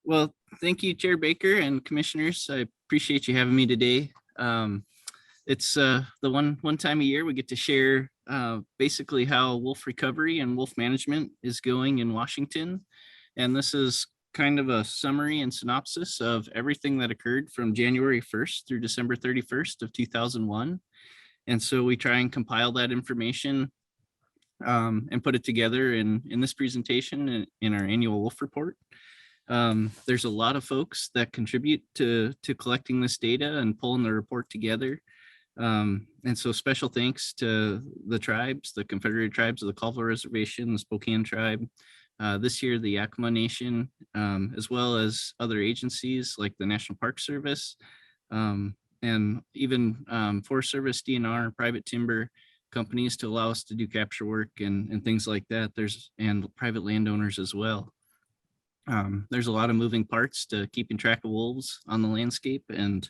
Well, thank you, Chair Baker and Commissioners. I appreciate you having me today. It's the one time a year we get to share basically how wolf recovery and wolf management is going in Washington. And this is kind of a summary and synopsis of everything that occurred from January 1st through December 31st of 2001. And so we try and compile that information and put it together in this presentation in our annual wolf report. There's a lot of folks that contribute to collecting this data and pulling the report together. And so special thanks to the tribes, the Confederated Tribes of the Colville Reservation, the Spokane Tribe, this year the Yakima Nation, as well as other agencies like the National Park Service, and even Forest Service, DNR, private timber companies to allow us to do capture work and things like that. And private landowners as well. There's a lot of moving parts to keeping track of wolves on the landscape, and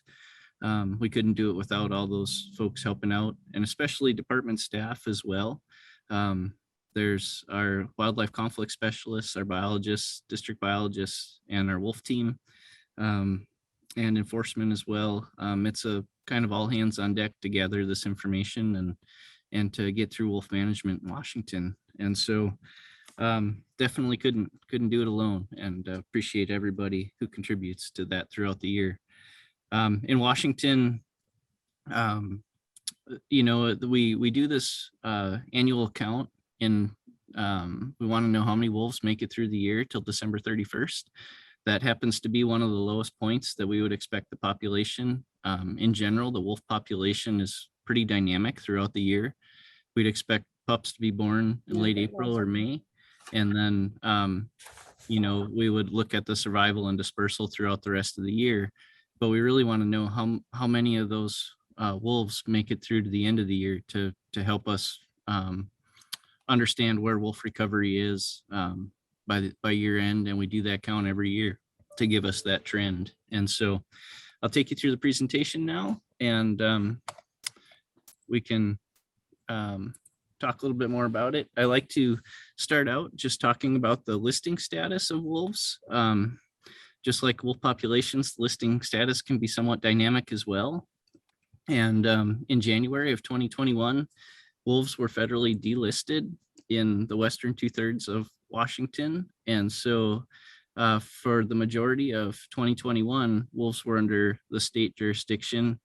we couldn't do it without all those folks helping out, and especially department staff as well. There's our wildlife conflict specialists, our biologists, district biologists, and our wolf team, and enforcement as well. It's a kind of all hands on deck to gather this information and to get through wolf management in Washington. And so definitely couldn't do it alone, and appreciate everybody who contributes to that throughout the year. In Washington, we do this annual count we want to know how many wolves make it through the year till December 31st. That happens to be one of the lowest points that we would expect the population. In general, the wolf population is pretty dynamic throughout the year. We'd expect pups to be born in late April or May. And then, we would look at the survival and dispersal throughout the rest of the year. But we really want to know how many of those wolves make it through to the end of the year to help us understand where wolf recovery is by year end. And we do that count every year to give us that trend. And so I'll take you through the presentation now, and we can talk a little bit more about it. I like to start out just talking about the listing status of wolves. Just like wolf populations, listing status can be somewhat dynamic as well. And in January of 2021, wolves were federally delisted in the western 2/3 of Washington. And so for the majority of 2021, wolves were under the state jurisdiction.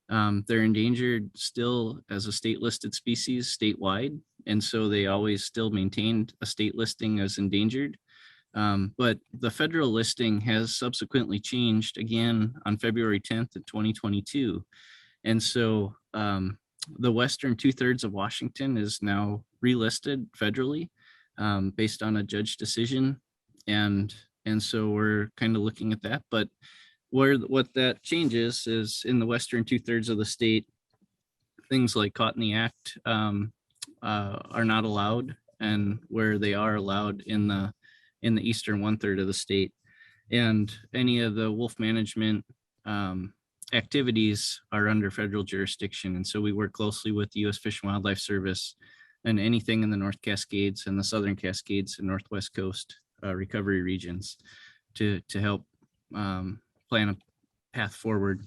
They're endangered still as a state listed species statewide. And so they always still maintained a state listing as endangered. But the federal listing has subsequently changed again on February 10th of 2022. And so the western 2/3 of Washington is now relisted federally based on a judge decision. And so we're kind of looking at that. But what that changes is in the western 2/3 of the state, things like caught in the act are not allowed, and where they are allowed in the eastern 1/3 of the state. And any of the wolf management activities are under federal jurisdiction. And so we work closely with the U.S. Fish and Wildlife Service and anything in the North Cascades and the Southern Cascades and Northwest Coast recovery regions to help plan a path forward.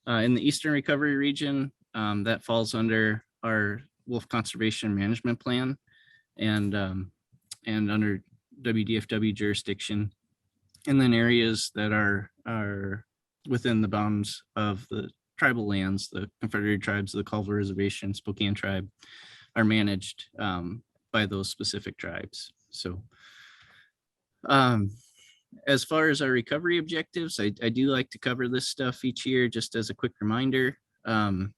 In the Eastern Recovery Region, that falls under our Wolf Conservation Management Plan and under WDFW jurisdiction. And then areas that are within the bounds of the tribal lands, the Confederated Tribes of the Colville Reservation, Spokane Tribe, are managed by those specific tribes. So as far as our recovery objectives, I do like to cover this stuff each year just as a quick reminder. A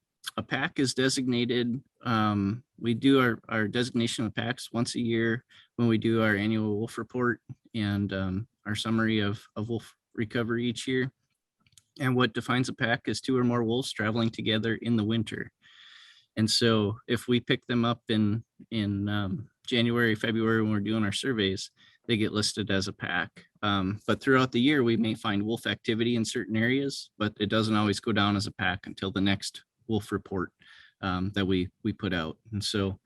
pack is designated. We do our designation of packs once a year when we do our annual wolf report and our summary of wolf recovery each year. And what defines a pack is 2 or more wolves traveling together in the winter. And so if we pick them up in January, February, when we're doing our surveys, they get listed as a pack. But throughout the year, we may find wolf activity in certain areas, but it doesn't always go down as a pack until the next wolf report that we put out. And so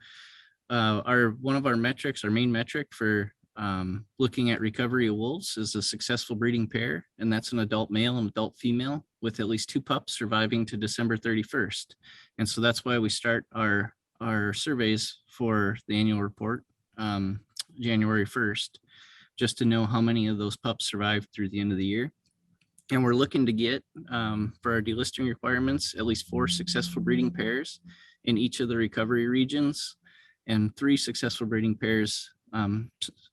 one of our metrics, our main metric for looking at recovery of wolves is a successful breeding pair, and that's an adult male and adult female with at least 2 pups surviving to December 31st. And so that's why we start our surveys for the annual report January 1st, just to know how many of those pups survived through the end of the year. And we're looking to get, for our delisting requirements, at least 4 successful breeding pairs in each of the recovery regions and 3 successful breeding pairs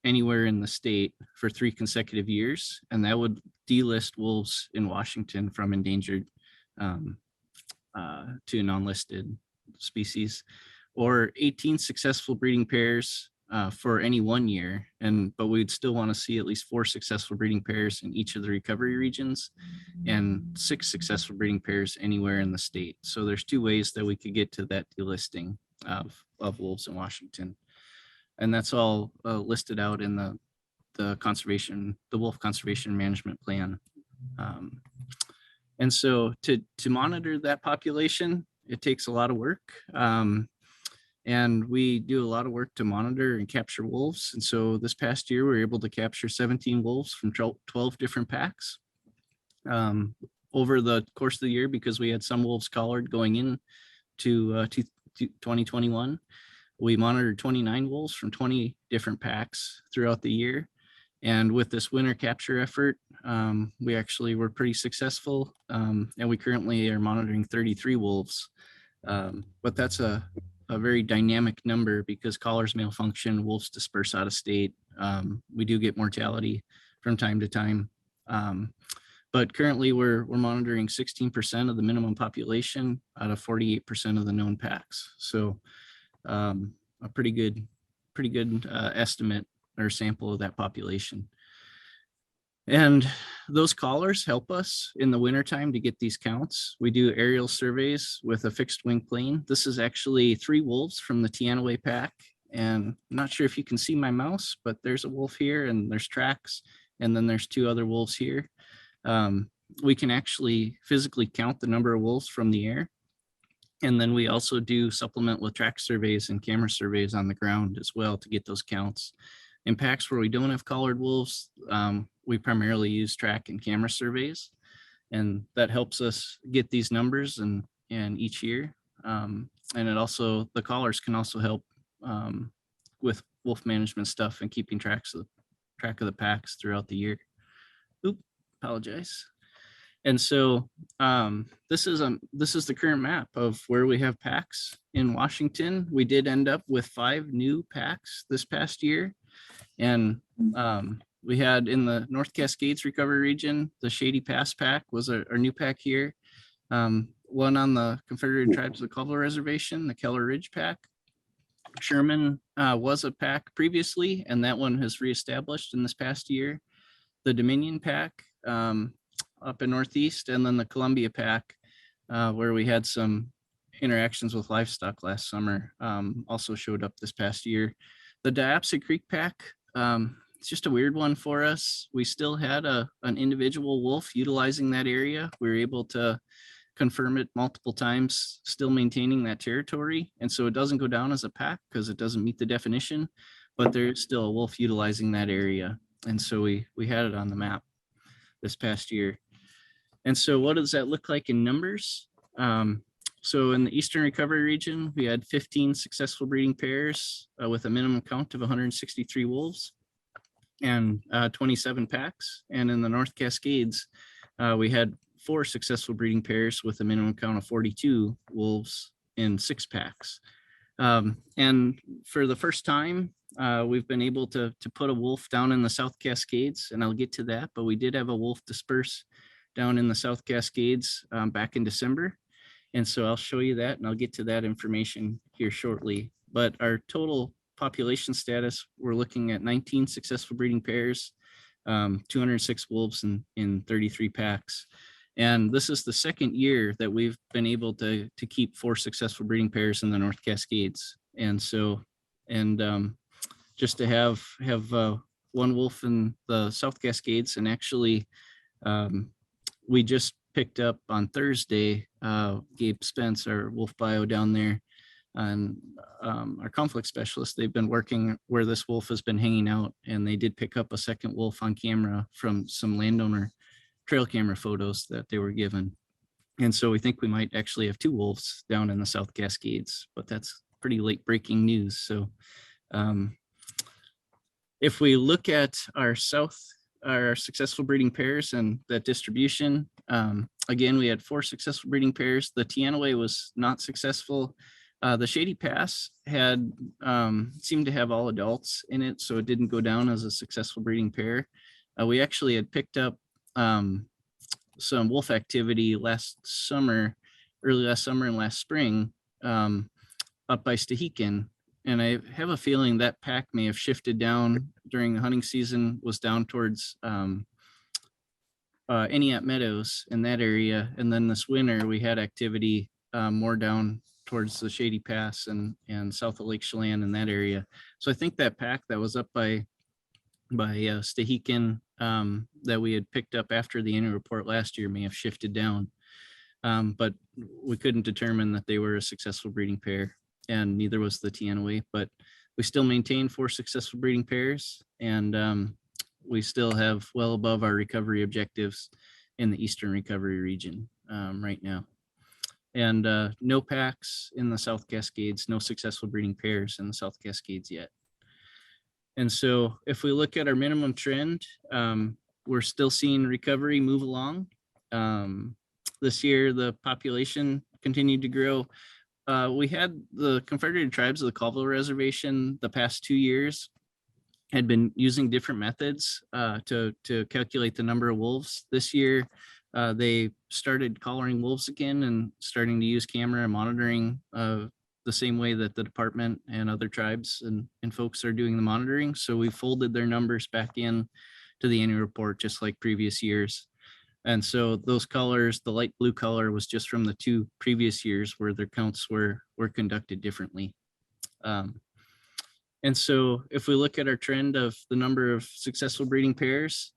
anywhere in the state for 3 consecutive years. And that would delist wolves in Washington from endangered to non-listed species, or 18 successful breeding pairs for any 1 year. But we'd still want to see at least 4 successful breeding pairs in each of the recovery regions and 6 successful breeding pairs anywhere in the state. So there's 2 ways that we could get to that delisting of wolves in Washington. And that's all listed out in the wolf conservation management plan. And so to monitor that population, it takes a lot of work. And we do a lot of work to monitor and capture wolves. And so this past year, we were able to capture 17 wolves from 12 different packs over the course of the year, because we had some wolves collared going in to 2021. We monitored 29 wolves from 20 different packs throughout the year. And with this winter capture effort, we actually were pretty successful. And we currently are monitoring 33 wolves. But that's a very dynamic number, because collars malfunction, wolves disperse out of state. We do get mortality from time to time. But currently we're monitoring 16% of the minimum population out of 48% of the known packs. So a pretty good estimate or sample of that population. And those collars help us in the wintertime to get these counts. We do aerial surveys with a fixed wing plane. This is actually 3 wolves from the Teanaway pack. And I'm not sure if you can see my mouse, but there's a wolf here and there's tracks. And then there's 2 other wolves here. We can actually physically count the number of wolves from the air. And then we also do supplement with track surveys and camera surveys on the ground as well to get those counts. In packs where we don't have collared wolves, we primarily use track and camera surveys, and that helps us get these numbers and each year. And it also, the collars can also help with wolf management stuff and keeping track of the packs throughout the year. Oop, apologize. And so this is the current map of where we have packs in Washington. We did end up with 5 new packs this past year. And we had in the North Cascades recovery region, the Shady Pass pack was our new pack here. One on the Confederated Tribes of the Colville Reservation, the Keller Ridge pack. Sherman was a pack previously, and that one has reestablished in this past year. The Dominion pack up in Northeast, and then the Columbia pack, where we had some interactions with livestock last summer, also showed up this past year. The Diopsy Creek pack, it's just a weird one for us. We still had an individual wolf utilizing that area. We were able to confirm it multiple times, still maintaining that territory. And so it doesn't go down as a pack because it doesn't meet the definition, but there's still a wolf utilizing that area. And so we had it on the map this past year. And so what does that look like in numbers? So in the Eastern Recovery region, we had 15 successful breeding pairs with a minimum count of 163 wolves and 27 packs. And in the North Cascades, we had 4 successful breeding pairs with a minimum count of 42 wolves in 6 packs. And for the first time, we've been able to put a wolf down in the South Cascades, and I'll get to that, but we did have a wolf disperse down in the South Cascades back in December. And so I'll show you that, and I'll get to that information here shortly. But our total population status, we're looking at 19 successful breeding pairs, 206 wolves in 33 packs. And this is the second year that we've been able to keep 4 successful breeding pairs in the North Cascades. And so, just to have 1 wolf in the South Cascades, and actually we just picked up on Thursday, Gabe Spence, our wolf bio down there, And our conflict specialists, they've been working where this wolf has been hanging out, and they did pick up a second wolf on camera from some landowner trail camera photos that they were given. And so we think we might actually have 2 wolves down in the South Cascades, but that's pretty late breaking news. So if we look at our successful breeding pairs and that distribution, again, we had 4 successful breeding pairs. The Teanaway was not successful. The Shady Pass had seemed to have all adults in it, so it didn't go down as a successful breeding pair. We actually had picked up some wolf activity last summer, early last summer and last spring, up by Stehekin. And I have a feeling that pack may have shifted down during the hunting season, was down towards Eniat Meadows in that area. And then this winter we had activity more down towards the Shady Pass and south of Lake Chelan in that area. So I think that pack that was up by Stehekin that we had picked up after the annual report last year may have shifted down. But we couldn't determine that they were a successful breeding pair, and neither was the Teanaway, but we still maintain 4 successful breeding pairs, and we still have well above our recovery objectives in the Eastern Recovery region right now. And no packs in the South Cascades, no successful breeding pairs in the South Cascades yet. And so if we look at our minimum trend, we're still seeing recovery move along. This year, the population continued to grow. We had the Confederated Tribes of the Colville Reservation the past 2 years had been using different methods to calculate the number of wolves. This year, they started collaring wolves again and starting to use camera monitoring the same way that the department and other tribes and folks are doing the monitoring. So we folded their numbers back in to the annual report, just like previous years. And so those colors, the light blue color was just from the 2 previous years where their counts were conducted differently. And so if we look at our trend of the number of successful breeding pairs,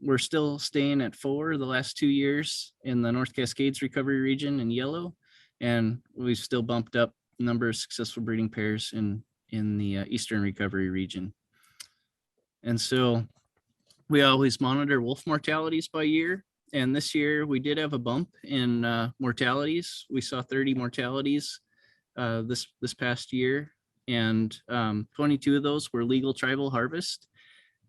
we're still staying at 4 the last 2 years in the North Cascades recovery region in yellow. And we've still bumped up the number of successful breeding pairs in the Eastern Recovery region. And so we always monitor wolf mortalities by year. And this year we did have a bump in mortalities. We saw 30 mortalities this past year, and 22 of those were legal tribal harvest.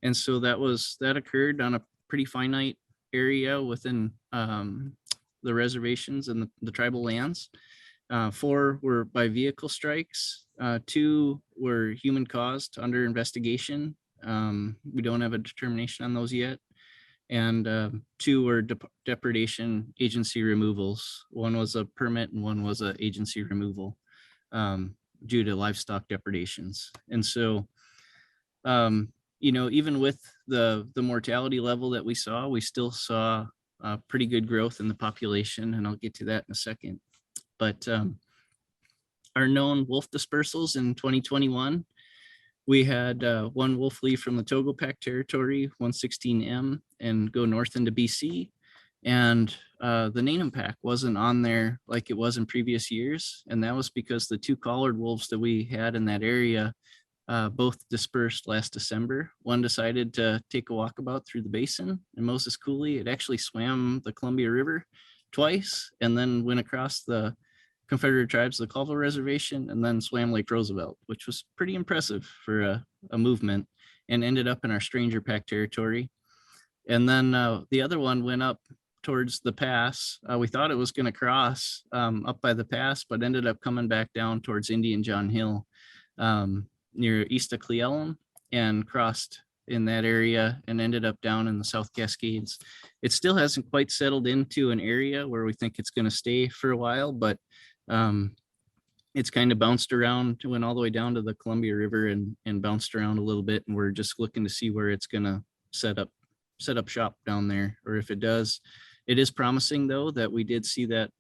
And so that occurred on a pretty finite area within the reservations and the tribal lands. 4 were by vehicle strikes. 2 were human caused under investigation. We don't have a determination on those yet. And 2 were depredation agency removals. 1 was a permit and 1 was an agency removal due to livestock depredations. And so, even with the mortality level that we saw, we still saw pretty good growth in the population, and I'll get to that in a second. But our known wolf dispersals in 2021, we had 1 wolf leave from the Togopak territory, 116M, and go north into BC. And the Nanum pack wasn't on there like it was in previous years. And that was because the 2 collared wolves that we had in that area both dispersed last December. One decided to take a walkabout through the basin in Moses Coulee. It actually swam the Columbia River twice and then went across the Confederated Tribes of the Colville Reservation and then swam Lake Roosevelt, which was pretty impressive for a movement, and ended up in our stranger pack territory. And then the other one went up towards the pass. We thought it was going to cross up by the pass, but ended up coming back down towards Indian John Hill near east of Cleellum, and crossed in that area and ended up down in the South Cascades. It still hasn't quite settled into an area where we think it's going to stay for a while, but it's kind of bounced around, went all the way down to the Columbia River and bounced around a little bit. And we're just looking to see where it's going to set up shop down there, or if it does. It is promising though that we did see that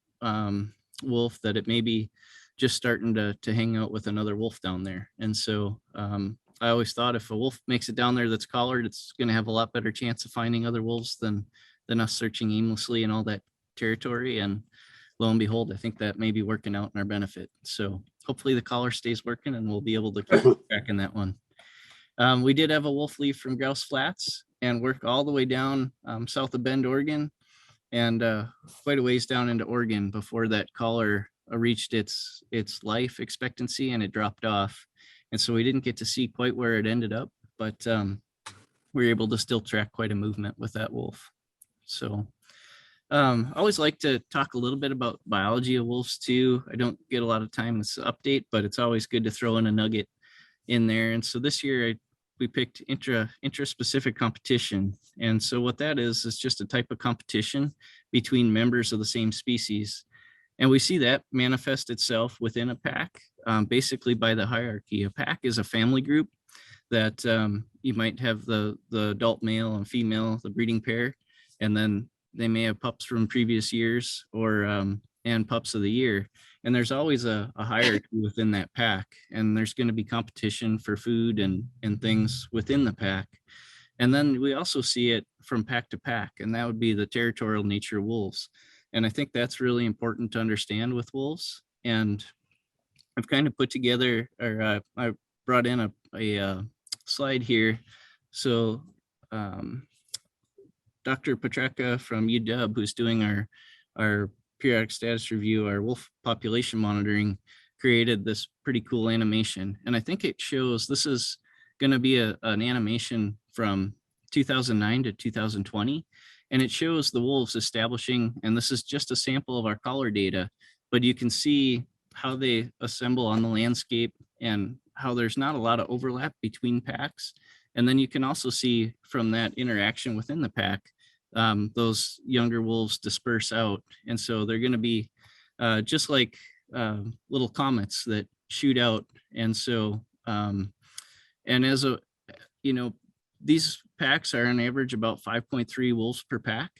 wolf, that it may be just starting to hang out with another wolf down there. And so I always thought if a wolf makes it down there that's collared, it's going to have a lot better chance of finding other wolves than us searching aimlessly in all that territory. And lo and behold, I think that may be working out in our benefit. So hopefully the collar stays working and we'll be able to keep tracking that one. We did have a wolf leave from Grouse Flats and work all the way down south of Bend, Oregon, and quite a ways down into Oregon before that collar reached its life expectancy and it dropped off. And so we didn't get to see quite where it ended up, but we were able to still track quite a movement with that wolf. So I always like to talk a little bit about biology of wolves too. I don't get a lot of time in this update, but it's always good to throw in a nugget in there. And so this year we picked intra-specific competition. And so what that is just a type of competition between members of the same species. And we see that manifest itself within a pack, basically by the hierarchy. A pack is a family group that you might have the adult male and female, the breeding pair, and then they may have pups from previous years or and pups of the year. And there's always a hierarchy within that pack, and there's going to be competition for food and things within the pack. And then we also see it from pack to pack, and that would be the territorial nature of wolves. And I think that's really important to understand with wolves. And I've kind of put together, or I brought in a slide here. So Dr. Petraka from UW, who's doing our periodic status review, our wolf population monitoring, created this pretty cool animation. And I think it shows, this is going to be an animation from 2009 to 2020. And it shows the wolves establishing, and this is just a sample of our collar data, but you can see how they assemble on the landscape and how there's not a lot of overlap between packs. And then you can also see from that interaction within the pack, those younger wolves disperse out. And so they're going to be just like little comets that shoot out. And so, and as a, these packs are on average about 5.3 wolves per pack.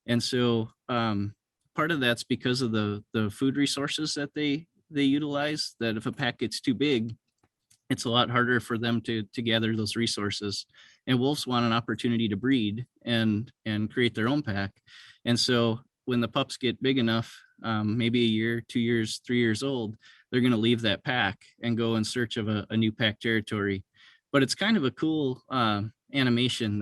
And so part of that's because of the food resources that they utilize, that if a pack gets too big, it's a lot harder for them to gather those resources. And wolves want an opportunity to breed and create their own pack. And so when the pups get big enough, maybe a year, 2 years, 3 years old, they're going to leave that pack and go in search of a new pack territory. But it's kind of a cool animation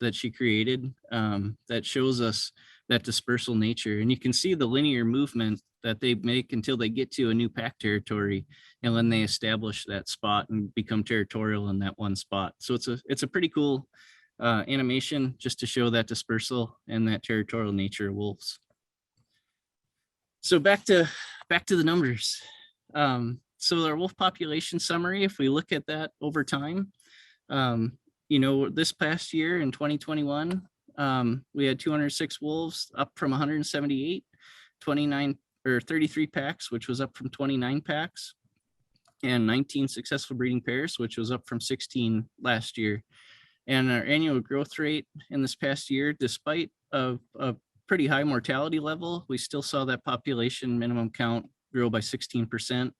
that she created that shows us that dispersal nature. And you can see the linear movement that they make until they get to a new pack territory, and then they establish that spot and become territorial in that one spot. So it's a pretty cool animation just to show that dispersal and that territorial nature of wolves. So back to the numbers. So our wolf population summary, if we look at that over time, this past year in 2021, we had 206 wolves, up from 178, 33 packs, which was up from 29 packs, and 19 successful breeding pairs, which was up from 16 last year. And our annual growth rate in this past year, despite a pretty high mortality level, we still saw that population minimum count grow by 16%.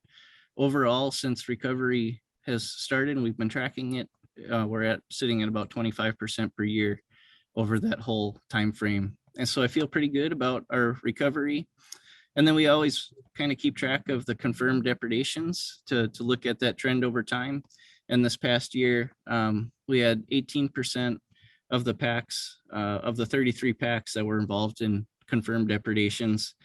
Overall, since recovery has started and we've been tracking it, we're sitting at about 25% per year over that whole time frame. And so I feel pretty good about our recovery. And then we always kind of keep track of the confirmed depredations to look at that trend over time. And this past year, we had 18% of the packs, of the 33 packs that were involved in confirmed depredations.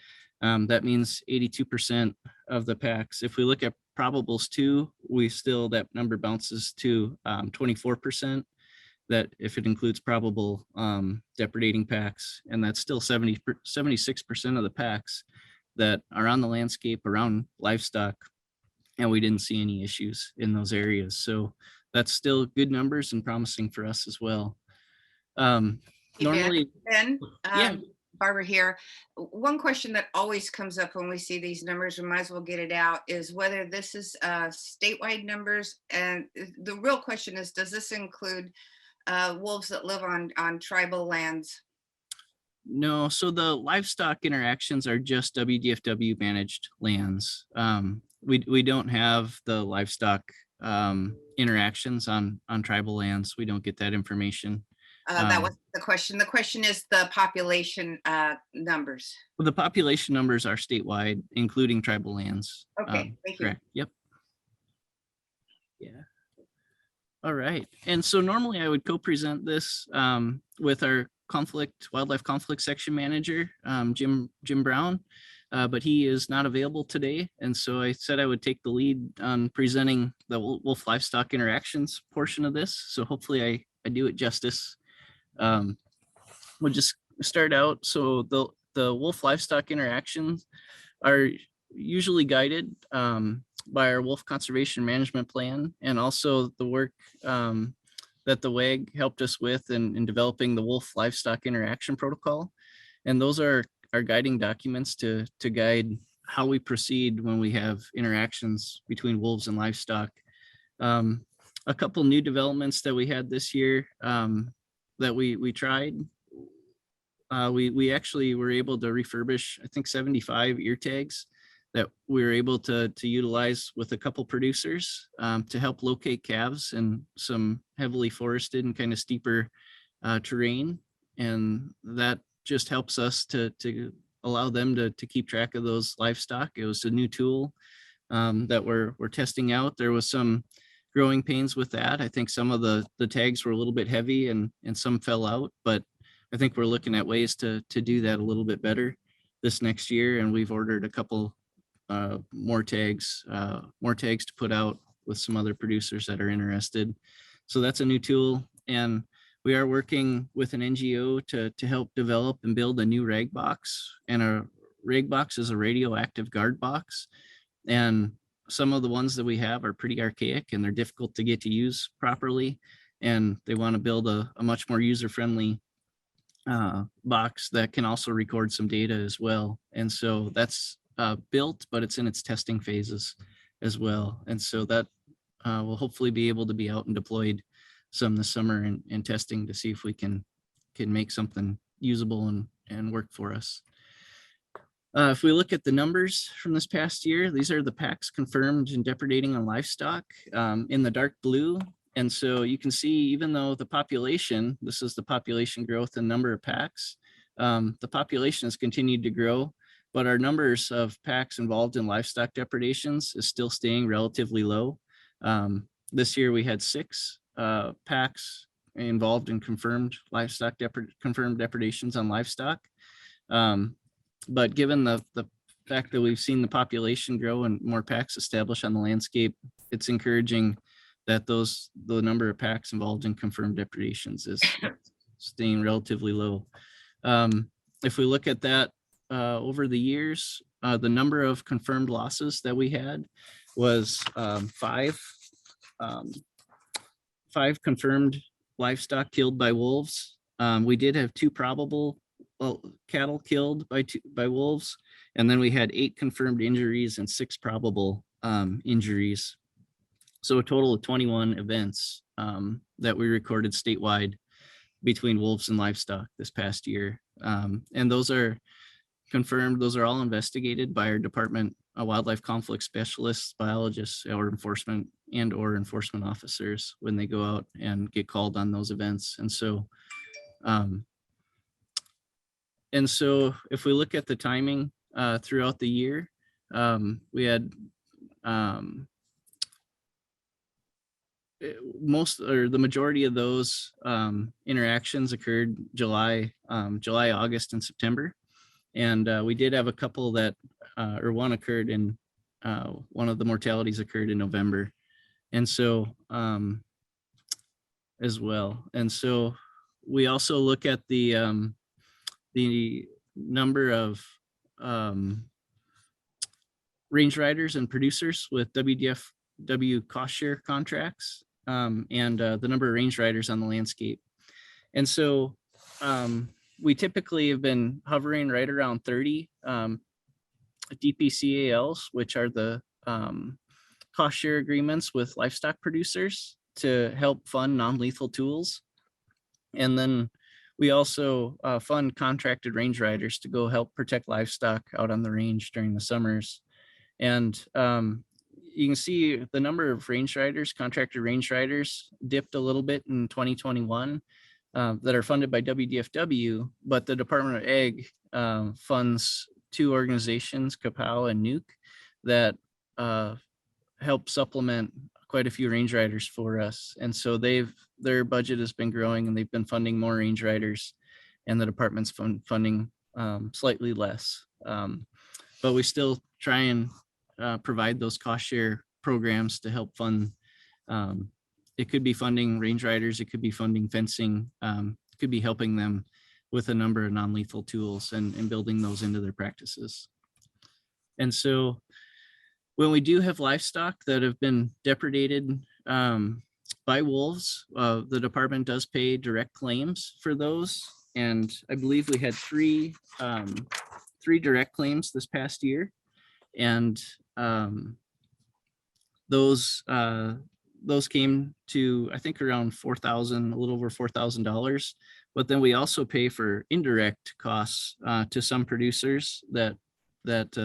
That means 82% of the packs. If we look at probables too, that number bounces to 24%. That if it includes probable depredating packs, and that's still 76% of the packs that are on the landscape around livestock, and we didn't see any issues in those areas. So that's still good numbers and promising for us as well. Normally, Ben, yeah. Barbara here. One question that always comes up when we see these numbers, we might as well get it out, is whether this is statewide numbers. And the real question is, does this include wolves that live on tribal lands? No, so the livestock interactions are just WDFW managed lands. We don't have the livestock interactions on tribal lands. We don't get that information. That was the question. The question is the population numbers. Well, the population numbers are statewide, including tribal lands. Okay, thank you. Correct. Yep. Yeah. All right. And so normally I would co-present this with our wildlife conflict section manager, Jim Brown, but he is not available today. And so I said I would take the lead on presenting the wolf livestock interactions portion of this. So hopefully I do it justice. We'll just start out. So the wolf livestock interactions are usually guided by our wolf conservation management plan, and also the work that the WAG helped us with in developing the wolf livestock interaction protocol. And those are our guiding documents to guide how we proceed when we have interactions between wolves and livestock. A couple new developments that we had this year that we tried. We actually were able to refurbish, I think, 75 ear tags that we were able to utilize with a couple producers to help locate calves in some heavily forested and kind of steeper terrain. And that just helps us to allow them to keep track of those livestock. It was a new tool that we're testing out. There was some growing pains with that. I think some of the tags were a little bit heavy and some fell out, but I think we're looking at ways to do that a little bit better this next year. And we've ordered a couple more tags to put out with some other producers that are interested. So that's a new tool. And we are working with an NGO to help develop and build a new rag box. And a rag box is a radioactive guard box. And some of the ones that we have are pretty archaic and they're difficult to get to use properly. And they want to build a much more user-friendly box that can also record some data as well. And so that's built, but it's in its testing phases as well. And so that will hopefully be able to be out and deployed some this summer and testing to see if we can make something usable and work for us. If we look at the numbers from this past year, these are the packs confirmed in depredating on livestock in the dark blue. And so you can see, even though the population, this is the population growth and number of packs, the population has continued to grow, but our numbers of packs involved in livestock depredations is still staying relatively low. This year we had 6 packs involved in confirmed livestock confirmed depredations on livestock. But given the fact that we've seen the population grow and more packs established on the landscape, it's encouraging that the number of packs involved in confirmed depredations is staying relatively low. If we look at that over the years, the number of confirmed losses that we had was 5 confirmed livestock killed by wolves. We did have 2 probable cattle killed by wolves, and then we had 8 confirmed injuries and 6 probable injuries. So a total of 21 events that we recorded statewide between wolves and livestock this past year. And those are confirmed. Those are all investigated by our department, wildlife conflict specialists, biologists, or enforcement officers when they go out and get called on those events. And so if we look at the timing throughout the year, we had the majority of those interactions occurred July, August, and September. And we did have a couple that, one occurred in, one of the mortalities occurred in November. And so, as well. And so we also look at the number of range riders and producers with WDFW cost share contracts, and the number of range riders on the landscape. And so we typically have been hovering right around 30 DPCALs, which are the cost share agreements with livestock producers to help fund non-lethal tools. And then we also fund contracted range riders to go help protect livestock out on the range during the summers. And you can see the number of range riders, contracted range riders, dipped a little bit in 2021, that are funded by WDFW, but the Department of Ag funds two organizations, Kapow and Nuke, that help supplement quite a few range riders for us. And so their budget has been growing, and they've been funding more range riders, and the department's funding slightly less. But we still try and provide those cost share programs to help fund. It could be funding range riders, it could be funding fencing, it could be helping them with a number of non-lethal tools and building those into their practices. And so when we do have livestock that have been depredated by wolves, the department does pay direct claims for those. And I believe we had three direct claims this past year. And those came to, I think, around $4,000, a little over $4,000. But then we also pay for indirect costs to some producers that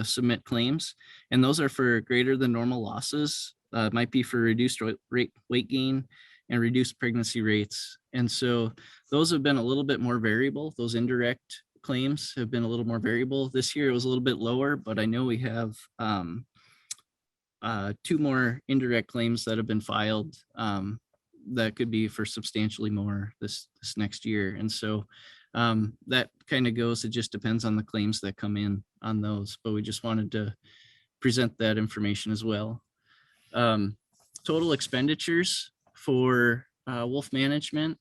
submit claims, and those are for greater than normal losses. Might be for reduced weight gain and reduced pregnancy rates. And so those have been a little bit more variable. Those indirect claims have been a little more variable. This year it was a little bit lower, but I know we have two more indirect claims that have been filed that could be for substantially more this next year. And so that kind of goes, it just depends on the claims that come in on those, but we just wanted to present that information as well. Total expenditures for wolf management,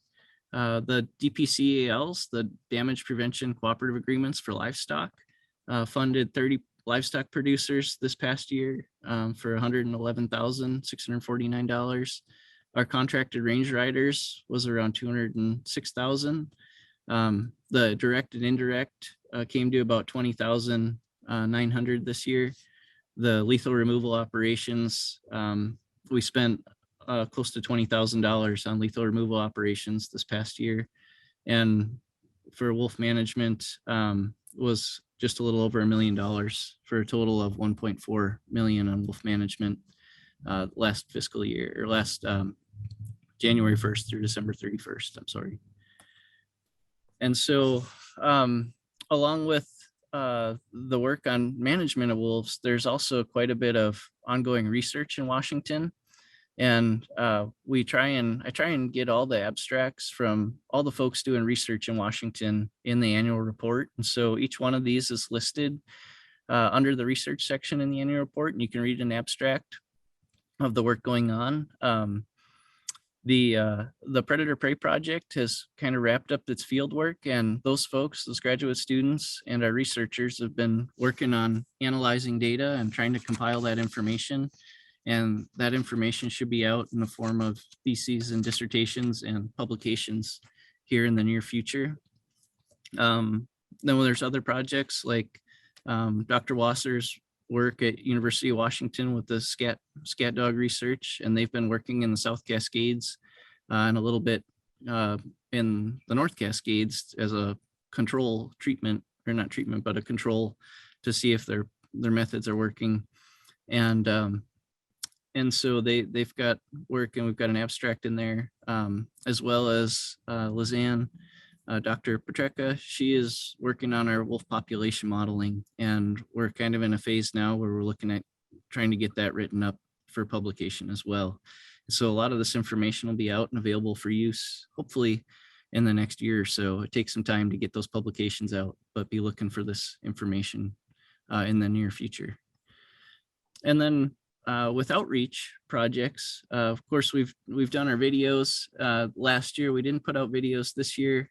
the DPCALs, the Damage Prevention Cooperative Agreements for Livestock, funded 30 livestock producers this past year for $111,649. Our contracted range riders was around $206,000. The direct and indirect came to about $20,900 this year. The lethal removal operations, we spent close to $20,000 on lethal removal operations this past year. And for wolf management was just a little over $1 million for a total of 1.4 million on wolf management last fiscal year, or last January 1st through December 31st, I'm sorry. And so along with the work on management of wolves, there's also quite a bit of ongoing research in Washington. And I try and get all the abstracts from all the folks doing research in Washington in the annual report. And so each one of these is listed under the research section in the annual report, and you can read an abstract of the work going on. The Predator Prey Project has kind of wrapped up its field work, and those folks, those graduate students and our researchers have been working on analyzing data and trying to compile that information. And that information should be out in the form of theses and dissertations and publications here in the near future. Then when there's other projects like Dr. Wasser's work at University of Washington with the scat dog research, and they've been working in the South Cascades and a little bit in the North Cascades as a control treatment, or not treatment, but a control to see if their methods are working. And so they've got work, and we've got an abstract in there, as well as Lizanne, Dr. Petreka. She is working on our wolf population modeling, and we're kind of in a phase now where we're looking at trying to get that written up for publication as well. So a lot of this information will be out and available for use, hopefully in the next year or so. It takes some time to get those publications out, but be looking for this information in the near future. And then with outreach projects, of course, we've done our videos. Last year, we didn't put out videos this year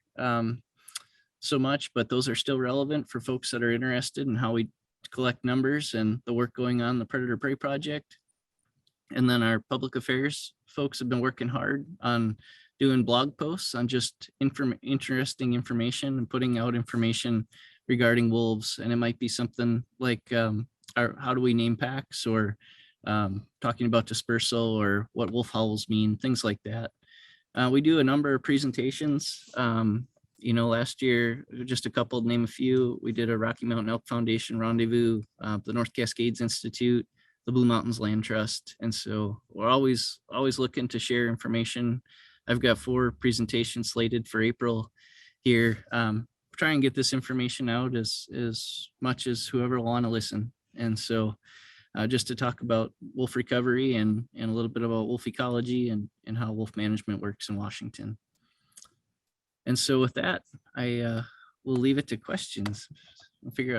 so much, but those are still relevant for folks that are interested in how we collect numbers and the work going on the Predator Prey Project. And then our public affairs folks have been working hard on doing blog posts on just interesting information and putting out information regarding wolves. And it might be something like how do we name packs, or talking about dispersal, or what wolf howls mean, things like that. We do a number of presentations. Last year, just a couple, to name a few, we did a Rocky Mountain Elk Foundation rendezvous, the North Cascades Institute, the Blue Mountains Land Trust. And so we're always looking to share information I've got 4 presentations slated for April here. Try and get this information out as much as whoever will want to listen. And so just to talk about wolf recovery and a little bit about wolf ecology and how wolf management works in Washington. And so with that, I will leave it to questions. I'll figure out